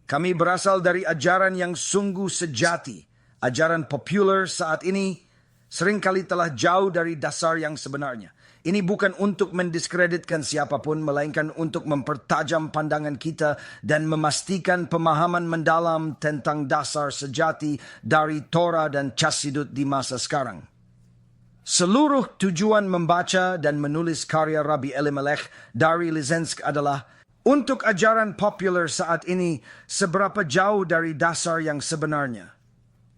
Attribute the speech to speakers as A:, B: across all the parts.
A: Kami berasal dari ajaran yang sungguh sejati. Ajaran populer saat ini seringkali telah jauh dari dasar yang sebenarnya. Ini bukan untuk mendiskreditkan siapapun, melainkan untuk mempertajam pandangan kita dan memastikan pemahaman mendalam tentang dasar sejati dari Torah dan Chasidut di masa sekarang. Seluruh tujuan membaca dan menulis karya Rabbi Elimelech dari Lizensk adalah untuk ajaran populer saat ini seberapa jauh dari dasar yang sebenarnya.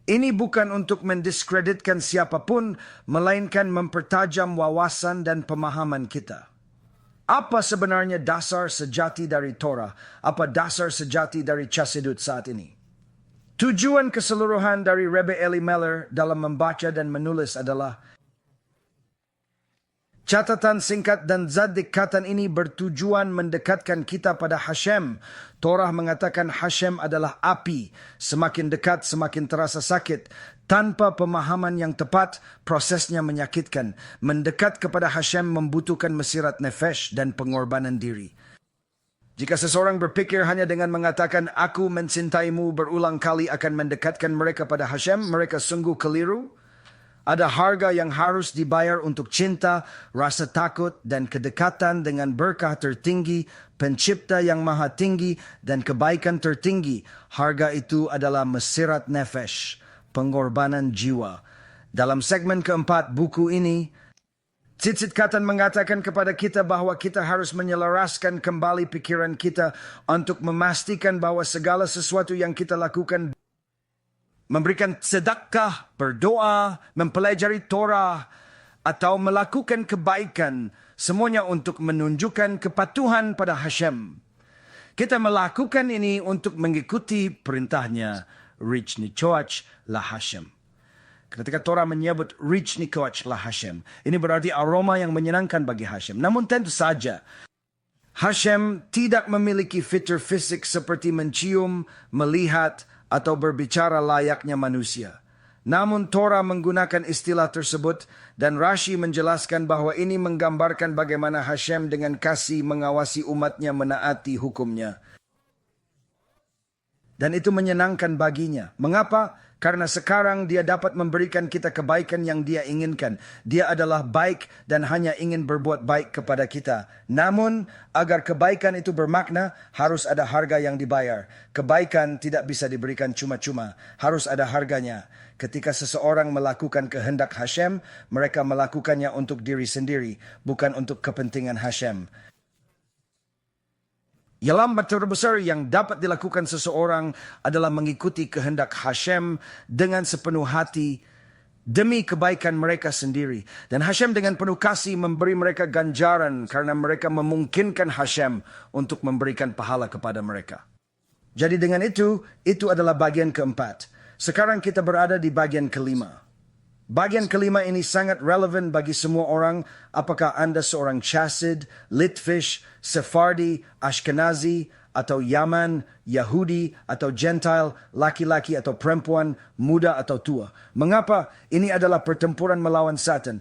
A: Ini bukan untuk mendiskreditkan siapapun, melainkan mempertajam wawasan dan pemahaman kita. Apa sebenarnya dasar sejati dari Torah? Apa dasar sejati dari Chasidut saat ini? Tujuan keseluruhan dari Rebbe Elimelech dalam membaca dan menulis adalah catatan singkat dan zadikatan ini bertujuan mendekatkan kita pada Hashem. Torah mengatakan Hashem adalah api. Semakin dekat, semakin terasa sakit. Tanpa pemahaman yang tepat, prosesnya menyakitkan. Mendekat kepada Hashem membutuhkan mesirat nefesh dan pengorbanan diri. Jika seseorang berpikir hanya dengan mengatakan, aku mencintaimu berulang kali akan mendekatkan mereka pada Hashem, mereka sungguh keliru. Ada harga yang harus dibayar untuk cinta, rasa takut, dan kedekatan dengan berkah tertinggi, pencipta yang maha tinggi, dan kebaikan tertinggi. Harga itu adalah mesirat nefesh, pengorbanan jiwa. Dalam segmen keempat buku ini, Tzitzit Katan mengatakan kepada kita bahwa kita harus menyelaraskan kembali pikiran kita untuk memastikan bahwa segala sesuatu yang kita lakukan, memberikan sedekah, berdoa, mempelajari Torah, atau melakukan kebaikan, semuanya untuk menunjukkan kepatuhan pada Hashem. Kita melakukan ini untuk mengikuti perintahnya, Rich Nichoach la Hashem. Ketika Torah menyebut Rich Nichoach la Hashem, ini berarti aroma yang menyenangkan bagi Hashem. Namun tentu saja, Hashem tidak memiliki fitur fisik seperti mencium, melihat, atau berbicara layaknya manusia. Namun Torah menggunakan istilah tersebut dan Rashi menjelaskan bahwa ini menggambarkan bagaimana Hashem dengan kasih mengawasi umatnya menaati hukumnya. Dan itu menyenangkan baginya. Mengapa? Karena sekarang dia dapat memberikan kita kebaikan yang dia inginkan. Dia adalah baik dan hanya ingin berbuat baik kepada kita. Namun, agar kebaikan itu bermakna, harus ada harga yang dibayar. Kebaikan tidak bisa diberikan cuma-cuma. Harus ada harganya. Ketika seseorang melakukan kehendak Hashem, mereka melakukannya untuk diri sendiri, bukan untuk kepentingan Hashem. Yalam terbesar yang dapat dilakukan seseorang adalah mengikuti kehendak Hashem dengan sepenuh hati demi kebaikan mereka sendiri. Dan Hashem dengan penuh kasih memberi mereka ganjaran karena mereka memungkinkan Hashem untuk memberikan pahala kepada mereka. Jadi dengan itu adalah bagian keempat. Sekarang kita berada di bagian kelima. Bagian kelima ini sangat relevan bagi semua orang, apakah Anda seorang Chassid, Litvish, Sephardi, Ashkenazi, atau Yaman, Yahudi, atau Gentile, laki-laki atau perempuan, muda atau tua. Mengapa? Ini adalah pertempuran melawan Satan.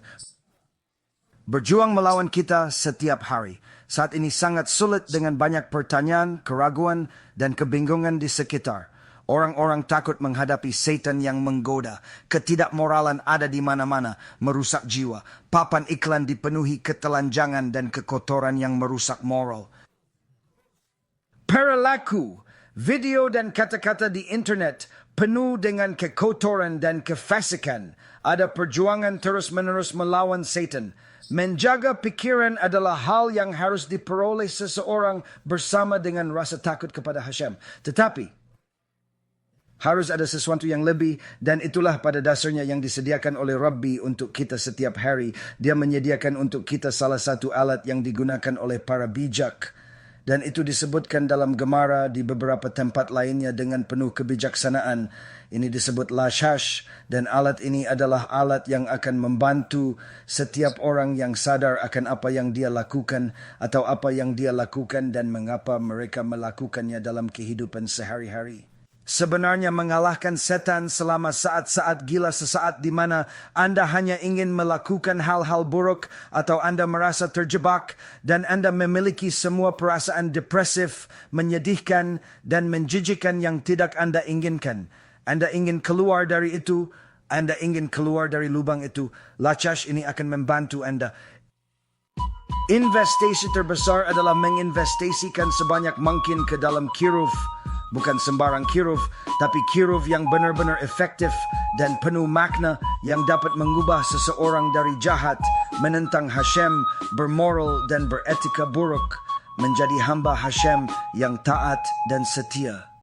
A: Berjuang melawan kita setiap hari. Saat ini sangat sulit dengan banyak pertanyaan, keraguan, dan kebingungan di sekitar. Orang-orang takut menghadapi setan yang menggoda. Ketidakmoralan ada di mana-mana, merusak jiwa. Papan iklan dipenuhi ketelanjangan dan kekotoran yang merusak moral. Perilaku, video dan kata-kata di internet penuh dengan kekotoran dan kefasikan. Ada perjuangan terus-menerus melawan setan. Menjaga pikiran adalah hal yang harus diperoleh seseorang bersama dengan rasa takut kepada Hashem. Tetapi harus ada sesuatu yang lebih, dan itulah pada dasarnya yang disediakan oleh Rabbi untuk kita setiap hari. Dia menyediakan untuk kita salah satu alat yang digunakan oleh para bijak. Dan itu disebutkan dalam Gemara di beberapa tempat lainnya dengan penuh kebijaksanaan. Ini disebut lashash, dan alat ini adalah alat yang akan membantu setiap orang yang sadar akan apa yang dia lakukan, atau apa yang dia lakukan dan mengapa mereka melakukannya dalam kehidupan sehari-hari. sebenarnya mengalahkan setan selama saat-saat gila sesaat di mana Anda hanya ingin melakukan hal-hal buruk atau Anda merasa terjebak dan Anda memiliki semua perasaan depresif, menyedihkan dan menjijikkan yang tidak Anda inginkan. Anda ingin keluar dari itu, Anda ingin keluar dari lubang itu. Lacash ini akan membantu Anda. Investasi terbesar adalah menginvestasikan sebanyak mungkin ke dalam kiruf. Bukan sembarang kiruf, tapi kiruf yang benar-benar efektif dan penuh makna yang dapat mengubah seseorang dari jahat, menentang Hashem, bermoral dan beretika buruk, menjadi hamba Hashem yang taat dan setia.